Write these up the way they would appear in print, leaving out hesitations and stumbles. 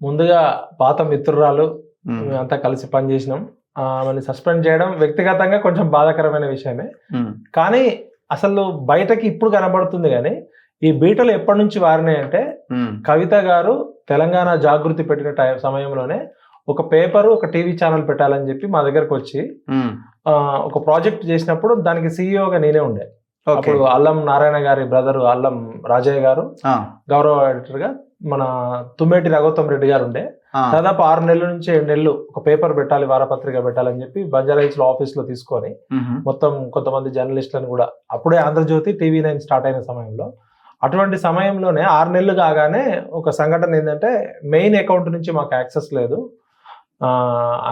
ముందుగా పాత మిత్రురాలు ఉమ్, మేమంతా కలిసి పనిచేసినాం. ఆమెని సస్పెండ్ చేయడం వ్యక్తిగతంగా కొంచెం బాధాకరమైన విషయమే. ఉమ్, కానీ అసలు బయటకి ఇప్పుడు కనబడుతుంది కానీ ఈ బీటలు ఎప్పటి నుంచి వారినాయంటే ఉమ్, కవిత గారు తెలంగాణ జాగృతి పెట్టిన సమయంలోనే ఒక పేపరు ఒక టీవీ ఛానల్ పెట్టాలని చెప్పి మా దగ్గరకు వచ్చి ఉమ్, ఒక ప్రాజెక్ట్ చేసినప్పుడు దానికి సీఈఓగా నేనే ఉండే. ఓకే. అప్పుడు అల్లం నారాయణ గారి బ్రదరు అల్లం రాజయ్య గారు ఆ, గౌరవ ఎడిటర్ గా, మన తుమ్మేటి రఘోత్తమ్ రెడ్డి గారు ఉండే. ఆ, దాదాపు 6 నెలల నుంచి 7 నెలలు ఒక పేపర్ పెట్టాలి, వారపత్రిక పెట్టాలని చెప్పి బంజారాహిల్స్ లో ఆఫీస్ లో తీసుకొని ఉమ్, మొత్తం కొంతమంది జర్నలిస్టులను కూడా, అప్పుడే ఆంధ్రజ్యోతి TV9 స్టార్ట్ అయిన సమయంలో, అటువంటి సమయంలోనే 6 నెలలు కాగానే ఒక సంఘటన ఏంటంటే మెయిన్ అకౌంట్ నుంచి మాకు యాక్సెస్ లేదు,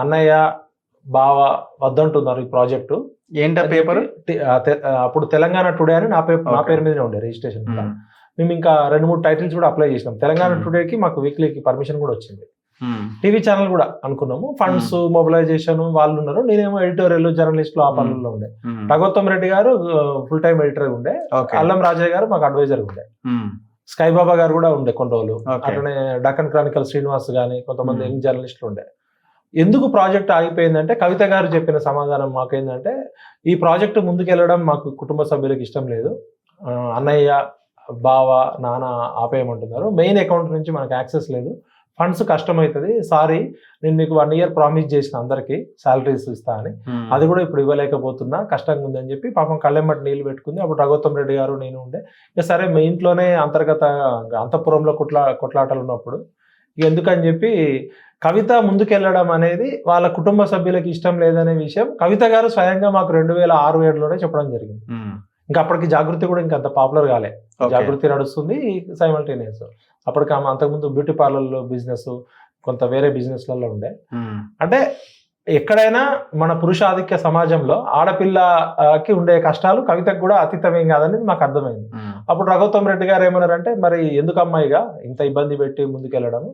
అన్నయ్య బావ వద్దంటున్నారు ఈ ప్రాజెక్టు. ఏంటా పేపర్? అప్పుడు తెలంగాణ టుడే అని నా Okay. పేరు మీదనే ఉండే రిజిస్ట్రేషన్. మేము ఇంకా 2-3 టైటిల్స్ కూడా అప్లై చేసినాం. తెలంగాణ టుడేకి మాకు వీక్లీకి పర్మిషన్ కూడా వచ్చింది. టీవీ ఛానల్ కూడా అనుకున్నాము. ఫండ్స్ మొబిలైజేషన్ వాళ్ళు ఉన్నారు, నేనేమో ఎడిటోరియల్ జర్నలిస్ట్ లో ఆ పనుల్లో ఉండే. రఘోత్తమ్ రెడ్డి గారు ఫుల్ టైం ఎడిటర్ ఉండే, అల్లం రాజయ్య గారు మాకు అడ్వైజర్ ఉండే, స్కై బాబా గారు కూడా ఉండే కొన్ని రోజులు, అట్లనే డక్కన్ క్రానికల్ శ్రీనివాస్ గాని కొంతమంది యంగ్ జర్నలిస్టులు ఉండే. ఎందుకు ప్రాజెక్ట్ ఆగిపోయిందంటే కవిత గారు చెప్పిన సమాధానం మాకేందంటే, ఈ ప్రాజెక్టు ముందుకెళ్ళడం మాకు కుటుంబ సభ్యులకు ఇష్టం లేదు, అన్నయ్య బావ నాన్న ఆపేయమంటున్నారు, మెయిన్ అకౌంట్ నుంచి మనకు యాక్సెస్ లేదు, ఫండ్స్ కష్టమవుతుంది, సారీ నేను మీకు 1 year ప్రామిస్ చేసిన అందరికి శాలరీస్ ఇస్తా అని, అది కూడా ఇప్పుడు ఇవ్వలేకపోతున్నా, కష్టంగా ఉందని చెప్పి పాపం కళ్ళెమ్మటి నీళ్లు పెట్టుకుంది. అప్పుడు రఘోత్తమ్ రెడ్డి గారు నేను ఉండే. ఇక సరే మీ ఇంట్లోనే అంతఃపురంలో కొట్లాటలు ఉన్నప్పుడు ఎందుకని చెప్పి కవిత ముందుకెళ్ళడం అనేది వాళ్ళ కుటుంబ సభ్యులకి ఇష్టం లేదనే విషయం కవిత గారు స్వయంగా మాకు 2006-7లోనే చెప్పడం జరిగింది. ఇంకా అప్పటికి జాగృతి కూడా ఇంకా అంత పాపులర్ కాలే, జాగృతి నడుస్తుంది సైమల్టేనియస్. అప్పటికి ఆమె అంతకుముందు బ్యూటీ పార్లర్లో బిజినెస్, కొంత వేరే బిజినెస్లలో ఉండే. అంటే ఎక్కడైనా మన పురుషాధిక్య సమాజంలో ఆడపిల్లకి ఉండే కష్టాలు కవితకు కూడా అతీతమేం కాదని మాకు అర్థమైంది. అప్పుడు రఘోత్తమ్ రెడ్డి గారు ఏమన్నారంటే, మరి ఎందుకు అమ్మాయిగా ఇంత ఇబ్బంది పెట్టి ముందుకెళ్ళడము,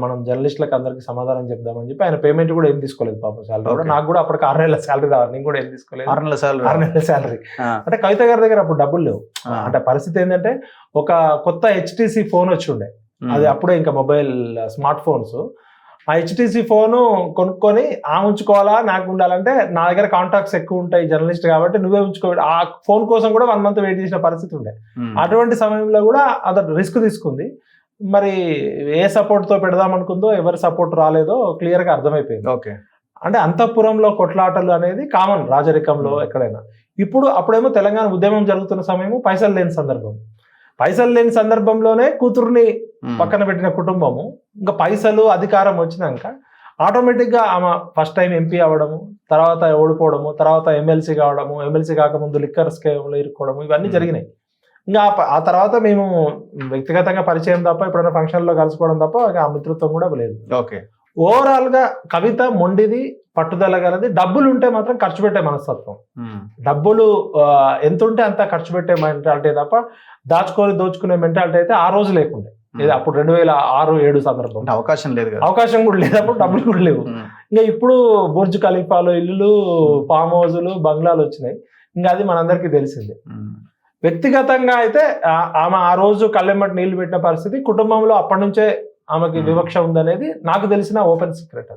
మనం జర్నలిస్టులకు అందరికి సమాధానం చెప్దామని చెప్పి ఆయన పేమెంట్ కూడా ఏం తీసుకోలేదు పాపం, శాలరీ కూడా. నాకు కూడా అప్పటికి 6 నెలల శాలరీ రావాలి, నేను కూడా ఏం తీసుకోలేదు, 6 నెలల శాలరీ. అంటే కవిత గారి దగ్గర అప్పుడు డబ్బులు లేవు. అంటే పరిస్థితి ఏంటంటే ఒక కొత్త HTC ఫోన్ వచ్చి ఉండే, అది అప్పుడే ఇంకా మొబైల్ స్మార్ట్ ఫోన్స్. ఆ HTC ఫోను కొనుక్కొని ఉంచుకోవాలా నాకు ఉండాలంటే, నా దగ్గర కాంటాక్ట్స్ ఎక్కువ ఉంటాయి జర్నలిస్ట్ కాబట్టి నువ్వే ఉంచుకో, ఆ ఫోన్ కోసం కూడా 1 month వెయిట్ చేసిన పరిస్థితి ఉండే. అటువంటి సమయంలో కూడా అతను రిస్క్ తీసుకుంది. మరి ఏ సపోర్ట్ తో పెడదాం అనుకుందో, ఎవరి సపోర్ట్ రాలేదో క్లియర్ గా అర్థమైపోయింది. ఓకే. అంటే అంతఃపురంలో కొట్లాటలు అనేది కామన్ రాజరికంలో ఎక్కడైనా. అప్పుడేమో తెలంగాణ ఉద్యమం జరుగుతున్న సమయము, పైసలు లేని సందర్భంలోనే కూతురుని పక్కన పెట్టిన కుటుంబము, ఇంకా పైసలు అధికారం వచ్చినాక ఆటోమేటిక్ గా ఆమె ఫస్ట్ టైం MP అవ్వడము, తర్వాత ఓడిపోవడము, తర్వాత ఎమ్మెల్సీ కావడము, ఎమ్మెల్సీ కాకముందు లిక్కర్ స్కేమ్లో ఇరుక్కోవడము, ఇవన్నీ జరిగినాయి. ఇంకా ఆ తర్వాత మేము వ్యక్తిగతంగా పరిచయం తప్ప, ఎప్పుడైనా ఫంక్షన్లో కలుసుకోవడం తప్ప ఆ మిత్రత్వం కూడా లేదు. ఓకే. ఓవరాల్ గా కవిత మొండిది, పట్టుదల గలది, డబ్బులు ఉంటే మాత్రం ఖర్చు పెట్టే మనస్తత్వం. డబ్బులు ఎంత ఉంటే అంత ఖర్చు పెట్టే మెంటాలిటీ తప్ప దోచుకునే మెంటాలిటీ అయితే ఆ రోజు లేకుండే. అప్పుడు 2006-7 సందర్భం అవకాశం లేదు, అవకాశం కూడా లేదు, అప్పుడు డబ్బులు కూడా లేవు. ఇంకా ఇప్పుడు బుర్జ్ ఖలీఫాలు, ఇల్లులు, ఫామ్ హౌజులు, బంగ్లాలు వచ్చినాయి. ఇంకా అది మనందరికీ తెలిసిందే. వ్యక్తిగతంగా అయితే ఆమె ఆ రోజు కళ్ళెమ్మటి నీళ్లు పెట్టిన పరిస్థితి, కుటుంబంలో అప్పటి నుంచే ఆమెకి వివక్ష ఉందనేది నాకు తెలిసిన ఓపెన్ సీక్రెట్.